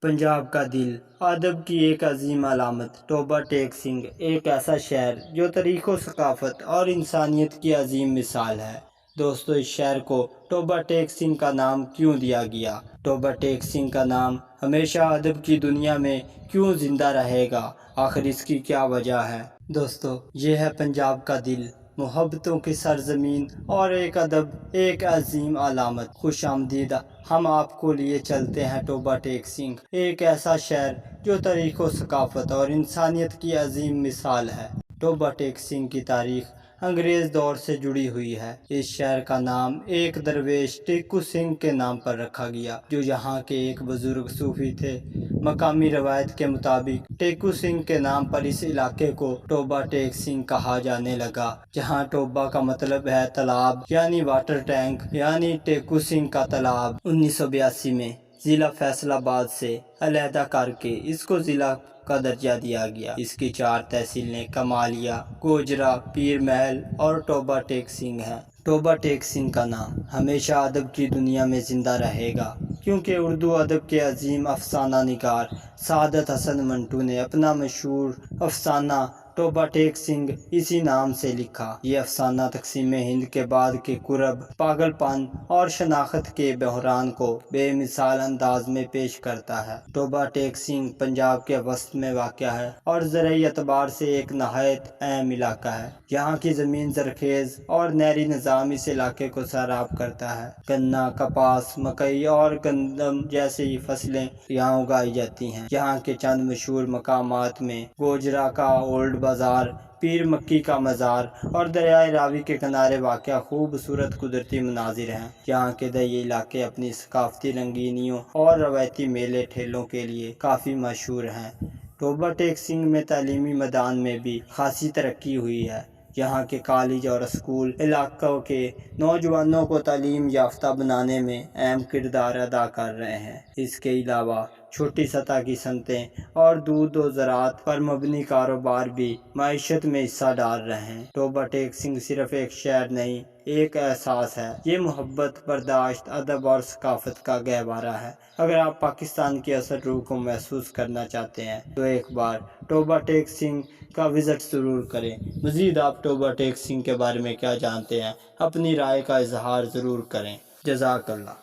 पंजाब का दिल, अदब की एक अजीम अलामत। टोबा टेक सिंह एक ऐसा शहर जो तारीख़ सकाफ़त और इंसानियत की अजीम मिसाल है। दोस्तों, इस शहर को टोबा टेक सिंह का नाम क्यों दिया गया? टोबा टेक सिंह का नाम हमेशा अदब की दुनिया में क्यों ज़िंदा रहेगा? आखिर इसकी क्या वजह है? दोस्तों, ये है पंजाब का दिल, मोहब्बतों की सरजमीन और एक अदब, एक अजीम अलामत। खुश आमदीद, हम आपको लिए चलते हैं टोबा टेक सिंह, एक ऐसा शहर जो तारीख़ व सकाफ़त और इंसानियत की अजीम मिसाल है। टोबा टेक सिंह की तारीख़ अंग्रेज़ दौर से जुड़ी हुई है। इस शहर का नाम एक दरवेश टेकू सिंह के नाम पर रखा गया, जो यहाँ के एक बुज़ुर्ग सूफ़ी थे। मकामी रवायत के मुताबिक टेकू सिंह के नाम पर इस इलाके को टोबा टेक सिंह कहा जाने लगा, जहाँ टोबा का मतलब है तालाब यानी वाटर टैंक, यानी टेकू सिंह का तालाब। 1982 में ज़िला फैसलाबाद से अलहदा करके इसको ज़िला का दर्जा दिया गया। इसकी 4 तहसीलें कमालिया, गोजरा, पीर महल और टोबा टेक सिंह हैं। टोबा टेक सिंह का नाम हमेशा अदब की दुनिया में ज़िंदा रहेगा, क्योंकि उर्दू अदब के अजीम अफसाना निगार सादत हसन मंटू ने अपना मशहूर अफसाना टोबा टेक सिंह इसी नाम से लिखा। ये अफसाना तकसीम हिंद के बाद के कुरब, पागलपन और शनाख्त के बहरान को बेमिसाल अंदाज में पेश करता है। टोबा टेक सिंह पंजाब के वस्त में वाक़ है और ज़राई एतबार से एक नहायत अहम इलाका है। यहाँ की ज़मीन ज़रखेज़ और नहरी निज़ाम इस इलाके को सैराब करता है। गन्ना, कपास, मकई और गंदम जैसी फसलें यहाँ उगाई जाती हैं। यहाँ के चंद मशहूर मकामात में गोजरा का ओल्ड बाज़ार, पीर मक्की का मज़ार और दरियाए रावी के किनारे वाक़या खूबसूरत कुदरती मनाजिर हैं। यहाँ के दही इलाके अपनी सकाफ़ती रंगीनियों और रवायती मेले ठेलों के लिए काफ़ी मशहूर हैं। टोबा टेक सिंह में तालीमी मैदान में भी खासी तरक्की हुई है। यहाँ के कॉलेज और स्कूल इलाकों के नौजवानों को तालीम याफ्ता बनाने में अहम किरदार अदा कर रहे हैं। इसके अलावा छोटी सतह की सनतें और दूध व ज़राअत पर मबनी कारोबार भी मईशत में हिस्सा डाल रहे हैं। टोबा टेक सिंह सिर्फ एक शहर नहीं, एक एहसास है। ये मोहब्बत, बर्दाश्त, अदब और सकाफ़त का गहवारा है। अगर आप पाकिस्तान की असल रूह को महसूस करना चाहते हैं तो एक बार टोबा टेक सिंह का विज़िट ज़रूर करें। मज़ीद आप टोबा टेक सिंह के बारे में क्या जानते हैं? अपनी राय का इजहार ज़रूर करें। जज़ाकल्लाह।